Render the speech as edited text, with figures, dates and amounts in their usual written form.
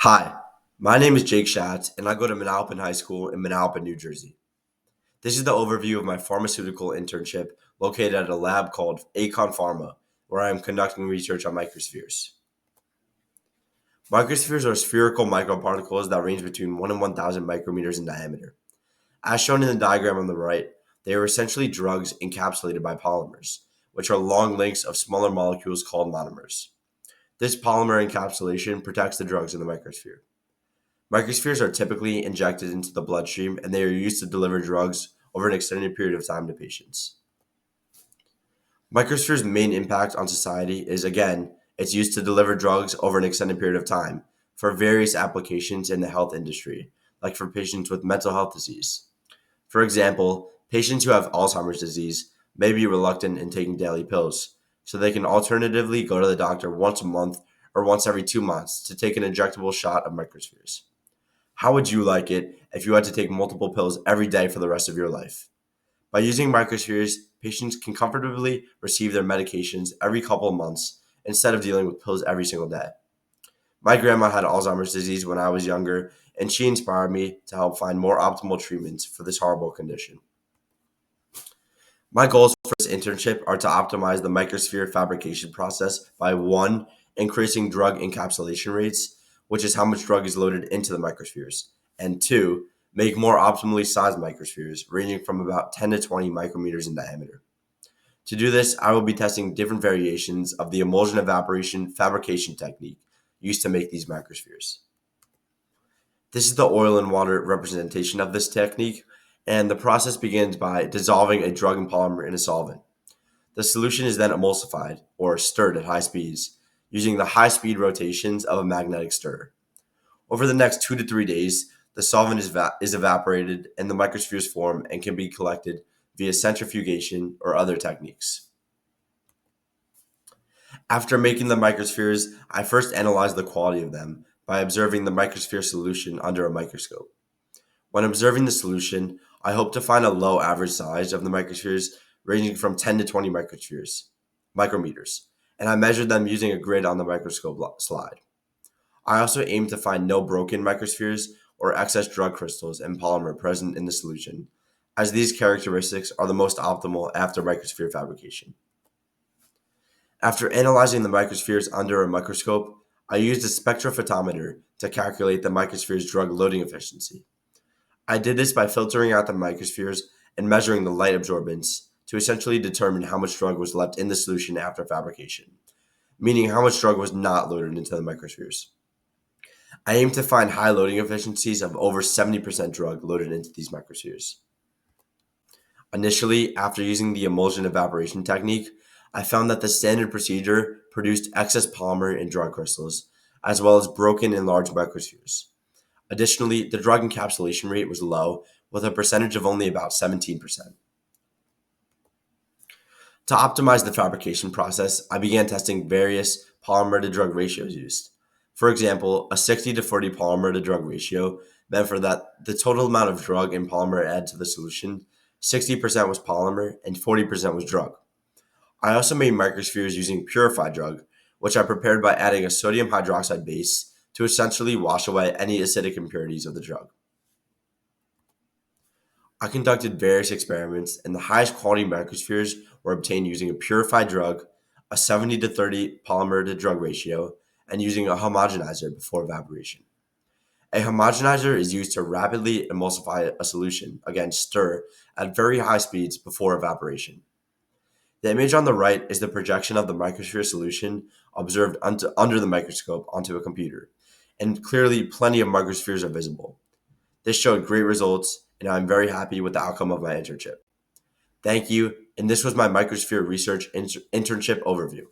Hi, my name is Jake Schatz, and I go to Manalapan High School in Manalapan, New Jersey. This is the overview of my pharmaceutical internship located at a lab called Acon Pharma, where I am conducting research on microspheres. Microspheres are spherical microparticles that range between 1 and 1,000 micrometers in diameter. As shown in the diagram on the right, they are essentially drugs encapsulated by polymers, which are long links of smaller molecules called monomers. This polymer encapsulation protects the drugs in the microsphere. Microspheres are typically injected into the bloodstream and they are used to deliver drugs over an extended period of time to patients. Microspheres' main impact on society is, again, it's used to deliver drugs over an extended period of time for various applications in the health industry, like for patients with mental health disease. For example, patients who have Alzheimer's disease may be reluctant in taking daily pills, so they can alternatively go to the doctor once a month or once every 2 months to take an injectable shot of microspheres. How would you like it if you had to take multiple pills every day for the rest of your life? By using microspheres, patients can comfortably receive their medications every couple of months instead of dealing with pills every single day. My grandma had Alzheimer's disease when I was younger, and she inspired me to help find more optimal treatments for this horrible condition. My goals for this internship are to optimize the microsphere fabrication process by one, increasing drug encapsulation rates, which is how much drug is loaded into the microspheres, and two, make more optimally sized microspheres ranging from about 10 to 20 micrometers in diameter. To do this, I will be testing different variations of the emulsion evaporation fabrication technique used to make these microspheres. This is the oil and water representation of this technique, and the process begins by dissolving a drug and polymer in a solvent. The solution is then emulsified, or stirred at high speeds, using the high speed rotations of a magnetic stirrer. Over the next 2 to 3 days, the solvent is evaporated and the microspheres form and can be collected via centrifugation or other techniques. After making the microspheres, I first analyze the quality of them by observing the microsphere solution under a microscope. When observing the solution, I hope to find a low average size of the microspheres ranging from 10 to 20 micrometers, and I measured them using a grid on the microscope slide. I also aim to find no broken microspheres or excess drug crystals and polymer present in the solution, as these characteristics are the most optimal after microsphere fabrication. After analyzing the microspheres under a microscope, I used a spectrophotometer to calculate the microsphere's drug loading efficiency. I did this by filtering out the microspheres and measuring the light absorbance to essentially determine how much drug was left in the solution after fabrication, meaning how much drug was not loaded into the microspheres. I aim to find high loading efficiencies of over 70% drug loaded into these microspheres. Initially, after using the emulsion evaporation technique, I found that the standard procedure produced excess polymer and drug crystals, as well as broken and large microspheres. Additionally, the drug encapsulation rate was low, with a percentage of only about 17%. To optimize the fabrication process, I began testing various polymer to drug ratios used. For example, a 60 to 40 polymer to drug ratio meant for that the total amount of drug and polymer added to the solution, 60% was polymer and 40% was drug. I also made microspheres using purified drug, which I prepared by adding a sodium hydroxide base to essentially wash away any acidic impurities of the drug. I conducted various experiments, and the highest quality microspheres were obtained using a purified drug, a 70 to 30 polymer to drug ratio, and using a homogenizer before evaporation. A homogenizer is used to rapidly emulsify a solution, again stir, at very high speeds before evaporation. The image on the right is the projection of the microsphere solution observed under the microscope onto a computer, and clearly plenty of microspheres are visible. This showed great results, and I'm very happy with the outcome of my internship. Thank you, and this was my microsphere research internship overview.